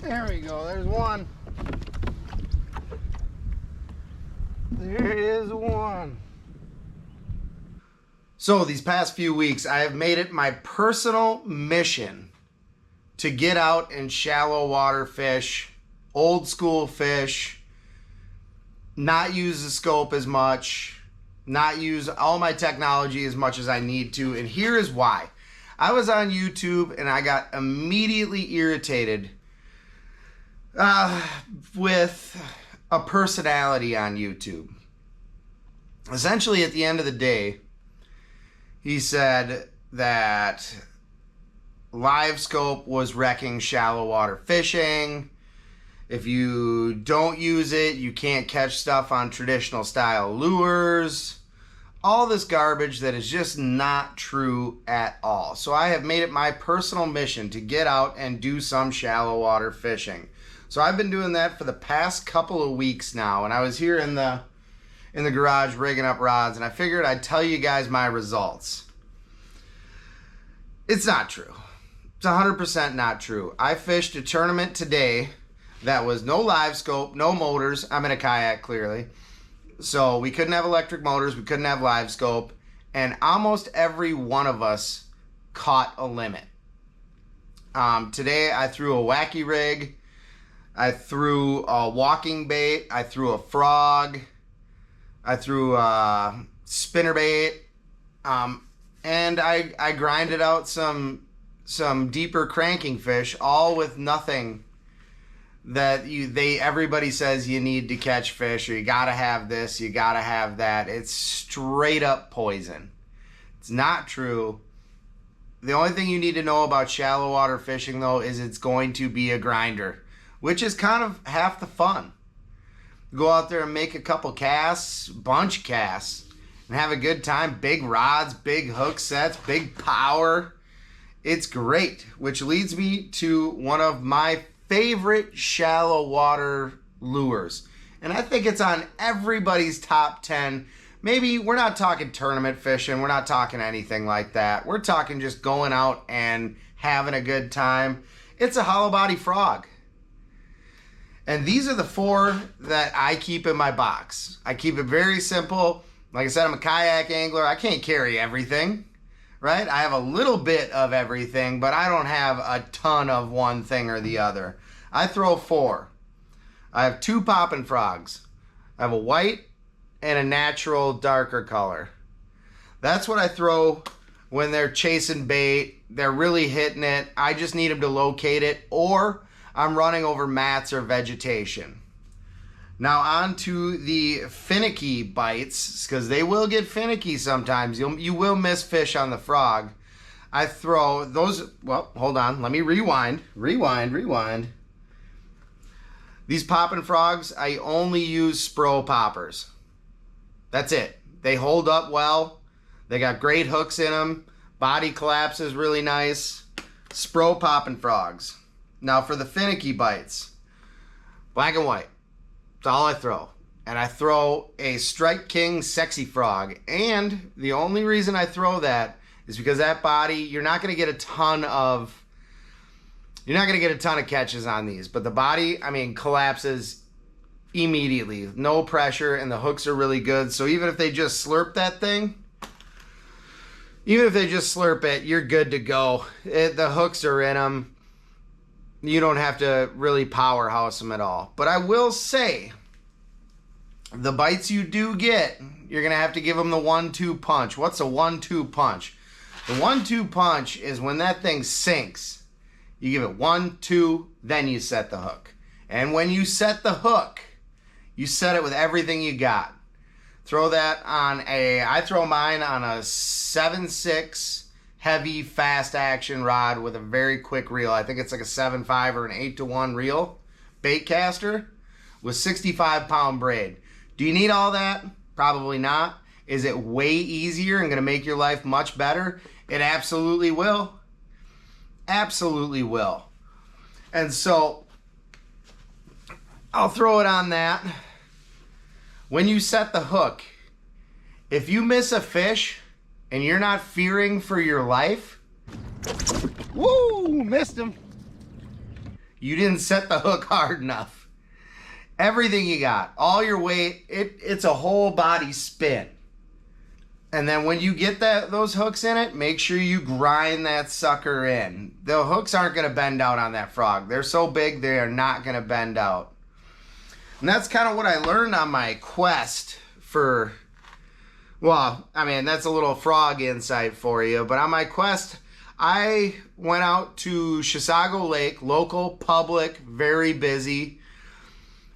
There we go, there's one. There is one. So these past few weeks, I have made it my personal mission to get out and shallow water fish, old school fish, not use the scope as much, not use all my technology as much as I need to. And here is why. I was on YouTube and I got immediately irritated with a personality on YouTube. Essentially, at the end of the day, he said that live scope was wrecking shallow water fishing. If you don't use it, you can't catch stuff on traditional style lures. All this garbage that is just not true at all. So I have made it my personal mission to get out and do some shallow water fishing. So I've been doing that for the past couple of weeks now, and I was here in the garage rigging up rods, and I figured I'd tell you guys my results. It's not true. It's 100% not true. I fished a tournament today that was no live scope, no motors. I'm in a kayak, clearly. So we couldn't have electric motors, we couldn't have live scope, and almost every one of us caught a limit. Today I threw a wacky rig, I threw a walking bait, I threw a frog, I threw a spinner bait, and I grinded out some deeper cranking fish, all with nothing that everybody says you need to catch fish, or you gotta have this, you gotta have that. It's straight up poison. It's not true. The only thing you need to know about shallow water fishing, though, is it's going to be a grinder, which is kind of half the fun. Go out there and make a couple casts, bunch casts, and have a good time. Big rods, big hook sets, big power. It's great, which leads me to one of my favorite shallow water lures. And I think it's on everybody's top 10. Maybe we're not talking tournament fishing. We're not talking anything like that. We're talking just going out and having a good time. It's a hollow body frog. And these are the 4 that I keep in my box. I keep it very simple. Like I said, I'm a kayak angler. I can't carry everything, right? I have a little bit of everything, but I don't have a ton of one thing or the other. I throw 4. I have 2 popping frogs. I have a white and a natural darker color. That's what I throw when they're chasing bait. They're really hitting it. I just need them to locate it, or I'm running over mats or vegetation. Now on to the finicky bites, because they will get finicky sometimes. You will miss fish on the frog. I throw those, well, hold on, let me rewind. These popping frogs, I only use Spro poppers. That's it. They hold up well. They got great hooks in them. Body collapse is really nice. Spro popping frogs. Now for the finicky bites, black and white. That's all I throw. And I throw a Strike King Sexy Frog. And the only reason I throw that is because that body, you're not going to get a ton of catches on these. But the body, I mean, collapses immediately. No pressure, and the hooks are really good. So even if they just slurp that thing, even if they just slurp it, you're good to go. The hooks are in them. You don't have to really powerhouse them at all. But I will say, the bites you do get, you're going to have to give them the 1-2 punch. What's a 1-2 punch? The 1-2 punch is when that thing sinks. You give it 1, 2, then you set the hook. And when you set the hook, you set it with everything you got. Throw that on I throw mine on a 7.6 heavy fast action rod with a very quick reel. I think it's like a 7.5 or an 8-to-1 reel. Bait caster with 65-pound braid. Do you need all that? Probably not. Is it way easier and going to make your life much better? It absolutely will. Absolutely will. And so I'll throw it on that. When you set the hook, if you miss a fish and you're not fearing for your life, woo, missed him. You didn't set the hook hard enough. Everything you got, all your weight, it's a whole body spin. And then when you get those hooks in it, make sure you grind that sucker in. The hooks aren't going to bend out on that frog. They're so big, they are not going to bend out. And that's kind of what I learned on my quest for, well, I mean, that's a little frog insight for you. But on my quest, I went out to Chisago Lake, local, public, very busy.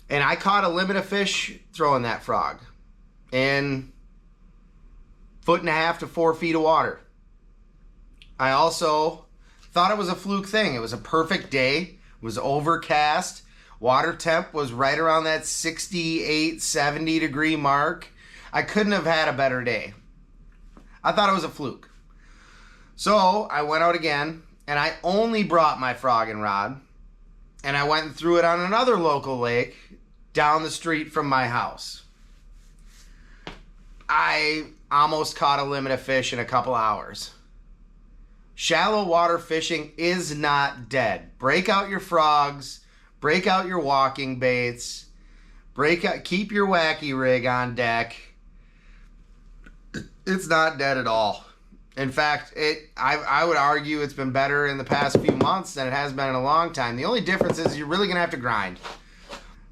And I caught a limit of fish throwing that frog in 1.5 to 4 feet of water. I also thought it was a fluke thing. It was a perfect day. It was overcast. Water temp was right around that 68, 70 degree mark. I couldn't have had a better day. I thought it was a fluke. So I went out again, and I only brought my frogging rod, and I went and threw it on another local lake down the street from my house. I almost caught a limit of fish in a couple hours. Shallow water fishing is not dead. Break out your frogs, break out your walking baits, keep your wacky rig on deck. It's not dead at all. In fact, I would argue it's been better in the past few months than it has been in a long time. The only difference is you're really going to have to grind.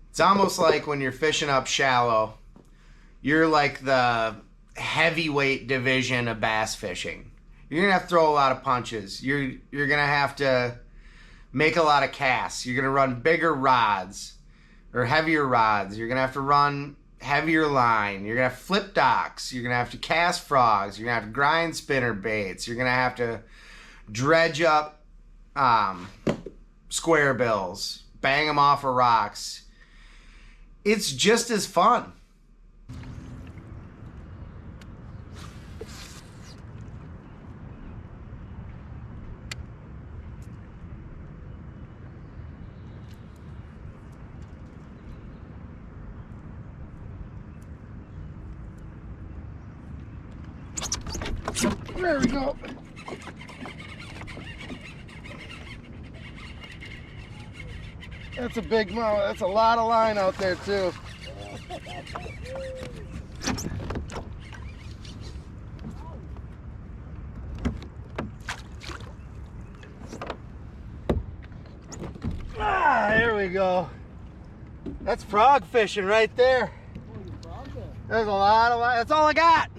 It's almost like when you're fishing up shallow, you're like the heavyweight division of bass fishing. You're going to have to throw a lot of punches. You're going to have to make a lot of casts. You're going to run bigger rods or heavier rods. You're going to have to run heavier line. You're going to have flip docks. You're going to have to cast frogs. You're going to have to grind spinner baits. You're going to have to dredge up square bills, bang them off of rocks. It's just as fun. There we go. That's a big mouth. That's a lot of line out there too. There we go. That's frog fishing right there. There's a lot of line. That's all I got,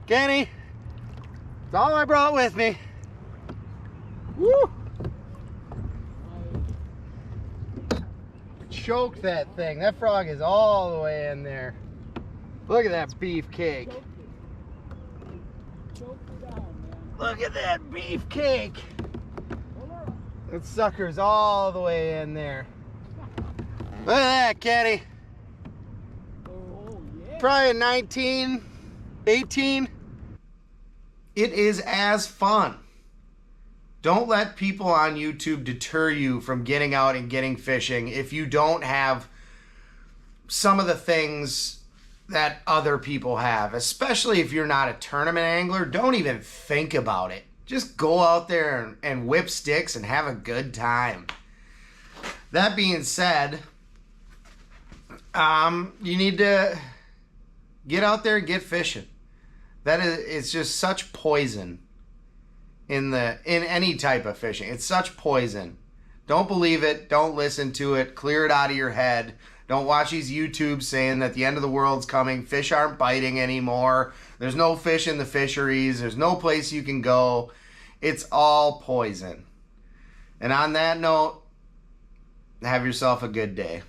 Kenny. That's all I brought with me. Woo! Choke that thing. That frog is all the way in there. Look at that beefcake. Look at that beefcake. That sucker's all the way in there. Look at that, Kenny. Probably a 19, 18. It is as fun. Don't let people on YouTube deter you from getting out and getting fishing if you don't have some of the things that other people have. Especially if you're not a tournament angler, don't even think about it. Just go out there and whip sticks and have a good time. That being said, you need to get out there and get fishing. It's just such poison in any type of fishing. It's such poison. Don't believe it. Don't listen to it. Clear it out of your head. Don't watch these YouTubes saying that the end of the world's coming. Fish aren't biting anymore. There's no fish in the fisheries. There's no place you can go. It's all poison. And on that note, have yourself a good day.